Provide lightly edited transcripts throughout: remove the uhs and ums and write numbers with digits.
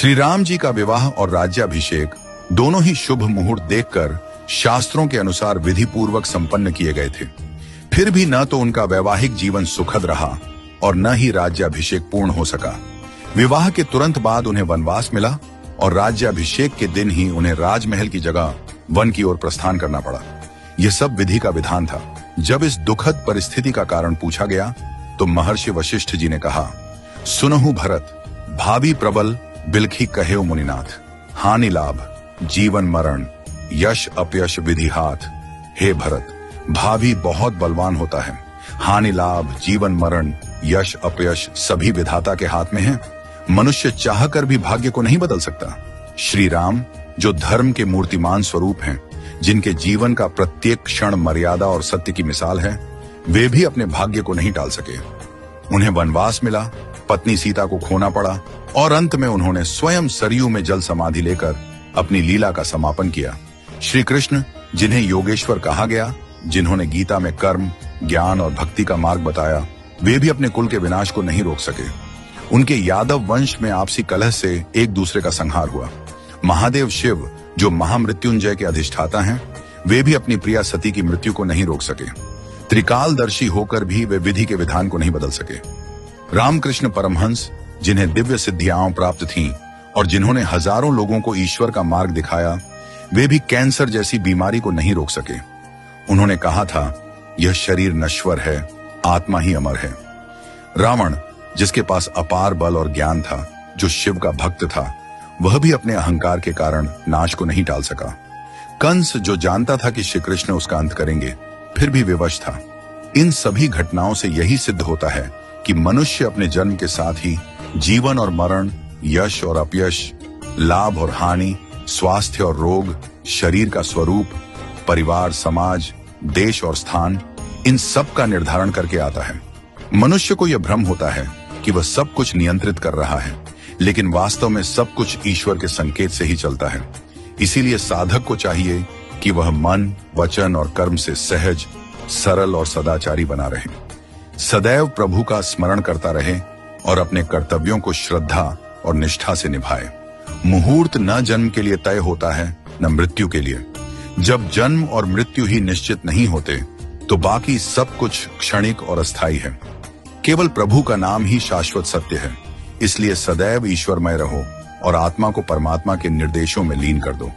श्री राम जी का विवाह और राज्याभिषेक दोनों ही शुभ मुहूर्त देखकर शास्त्रों के अनुसार विधि पूर्वक संपन्न किए गए थे। फिर भी न तो उनका वैवाहिक जीवन सुखद रहा और न ही राज्याभिषेक पूर्ण हो सका। विवाह के तुरंत बाद उन्हें वनवास मिला और राज्याभिषेक के दिन ही उन्हें राजमहल की जगह वन की ओर प्रस्थान करना पड़ा। यह सब विधि का विधान था। जब इस दुखद परिस्थिति का कारण पूछा गया तो महर्षि वशिष्ठ जी ने कहा, सुनहु भरत, भावी प्रबल बिलखी कहेउ मुनिनाथ, हानि लाभ जीवन मरण यश अपयश विधि हाथ। हे भरत, भावी बहुत बलवान होता है, हानि लाभ जीवन मरण यश अपयश सभी विधाता के हाथ में है। मनुष्य चाहकर भी भाग्य को नहीं बदल सकता। श्री राम जो धर्म के मूर्तिमान स्वरूप हैं, जिनके जीवन का प्रत्येक क्षण मर्यादा और सत्य की मिसाल है, वे भी अपने भाग्य को नहीं टाल सके। उन्हें वनवास मिला, पत्नी सीता को खोना पड़ा और अंत में उन्होंने स्वयं सरयू में जल समाधि लेकर अपनी लीला का समापन किया। श्री कृष्ण जिन्हें योगेश्वर कहा गया, जिन्होंने गीता में कर्म, ज्ञान और भक्ति का मार्ग बताया, वे भी अपने कुल के विनाश को नहीं रोक सके। उनके यादव वंश में आपसी कलह से एक दूसरे का संहार हुआ। महादेव शिव जो महामृत्युंजय के अधिष्ठाता हैं, वे भी अपनी प्रिया सती की मृत्यु को नहीं रोक सके। त्रिकालदर्शी होकर भी वे विधि के विधान को नहीं बदल सके। रामकृष्ण परमहंस जिन्हें दिव्य सिद्धियां प्राप्त थीं और जिन्होंने हजारों लोगों को ईश्वर का मार्ग दिखाया, वे भी कैंसर जैसी बीमारी को नहीं रोक सके। उन्होंने कहा था, यह शरीर नश्वर है, आत्मा ही अमर है। रावण जिसके पास अपार बल और ज्ञान था, जो शिव का भक्त था, वह भी अपने अहंकार के कारण नाश को नहीं टाल सका। कंस जो जानता था कि श्री कृष्ण उसका अंत करेंगे, फिर भी विवश था। इन सभी घटनाओं से यही सिद्ध होता है कि मनुष्य अपने जन्म के साथ ही जीवन और मरण, यश और अपयश, लाभ और हानि, स्वास्थ्य और रोग, शरीर का स्वरूप, परिवार, समाज, देश और स्थान, इन सब का निर्धारण करके आता है। मनुष्य को यह भ्रम होता है कि वह सब कुछ नियंत्रित कर रहा है, लेकिन वास्तव में सब कुछ ईश्वर के संकेत से ही चलता है। इसीलिए साधक को चाहिए कि वह मन, वचन और कर्म से सहज, सरल और सदाचारी बना रहे, सदैव प्रभु का स्मरण करता रहे और अपने कर्तव्यों को श्रद्धा और निष्ठा से निभाए। मुहूर्त न जन्म के लिए तय होता है, न मृत्यु के लिए। जब जन्म और मृत्यु ही निश्चित नहीं होते, तो बाकी सब कुछ क्षणिक और अस्थायी है। केवल प्रभु का नाम ही शाश्वत सत्य है। इसलिए सदैव ईश्वरमय रहो और आत्मा को परमात्मा के निर्देशों में लीन कर दो।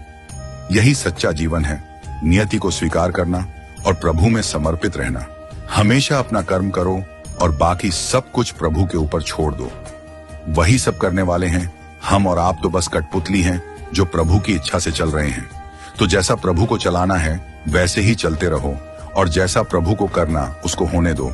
यही सच्चा जीवन है। नियति को स्वीकार करना और प्रभु में समर्पित रहना। हमेशा अपना कर्म करो और बाकी सब कुछ प्रभु के ऊपर छोड़ दो। वही सब करने वाले हैं। हम और आप तो बस कठपुतली हैं जो प्रभु की इच्छा से चल रहे हैं। तो जैसा प्रभु को चलाना है वैसे ही चलते रहो और जैसा प्रभु को करना उसको होने दो।